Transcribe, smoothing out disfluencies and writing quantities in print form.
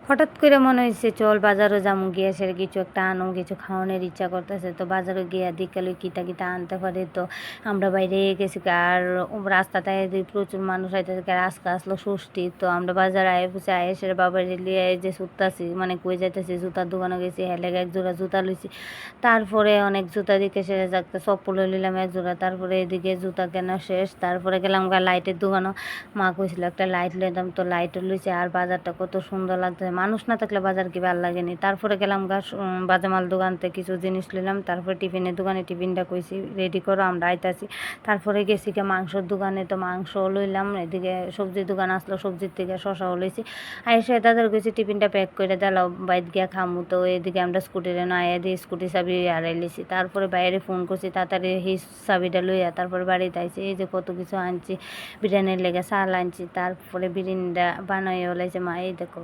হঠাৎ করে মনে হয়েছে চল বাজারও যামু, গিয়ে সেরে কিছু একটা আনো, কিছু খাওয়ানোর ইচ্ছা করতেছে। তো বাজারে গিয়া দিকালে কিতা কিতা আনতে পারে। তো আমরা বাইরে গেছি আর রাস্তাতে প্রচুর মানুষ আইতেছে, আজকে আসলো ষষ্ঠী। তো আমরা বাজারে আয়ে পৌঁছে আয়ে সেরে বাবার লিয়ে যে ছুটতাছি, মানে কই যাইতেছি, জুতার দোকানে গেছি, হেলেগে এক জোড়া জুতা লইছি। তারপরে অনেক জুতা দিকে সেরে যাচ্ছে, চপ্পল নিলাম এক জোড়া। তারপরে এদিকে জুতা কেনা শেষ, তারপরে গেলাম লাইটের দোকানও। মা কইছিল একটা লাইট লইতাম, তো লাইটও লইছে। আর বাজারটা কত সুন্দর লাগতেছে, মানুষ না থাকলে বাজার কি ভালো লাগেনি। তারপরে গেলাম বাজামাল দোকান থেকে কিছু জিনিস নিলাম। তারপরে টিফিনের দোকানে টিফিনটা কইছি রেডি করো, আমরা আইতাছি। তারপরে গেছি মাংসর দোকানে, তো মাংস লইলাম। এদিকে সবজির দোকান আসলো, সবজির থেকে শশাও লইছি। আইসে তাদের কইছি টিফিনটা প্যাক করে দিলাম, বাইর গিয়া খামু। তো এদিকে আমরা স্কুটিরে না আয়া দিয়ে স্কুটি চাবি হারাই লিছি। তারপরে বাইরে ফোন করছি তাড়াতাড়ি সেই চাবিটা লইয়া তারপরে বাড়িতে আইছি। এই যে কত কিছু আনছি, বিরিয়ানির লেগে চাল আনছি, তারপরে বিরিয়ানিটা বানাইও লাইছে মা, এই দেখো।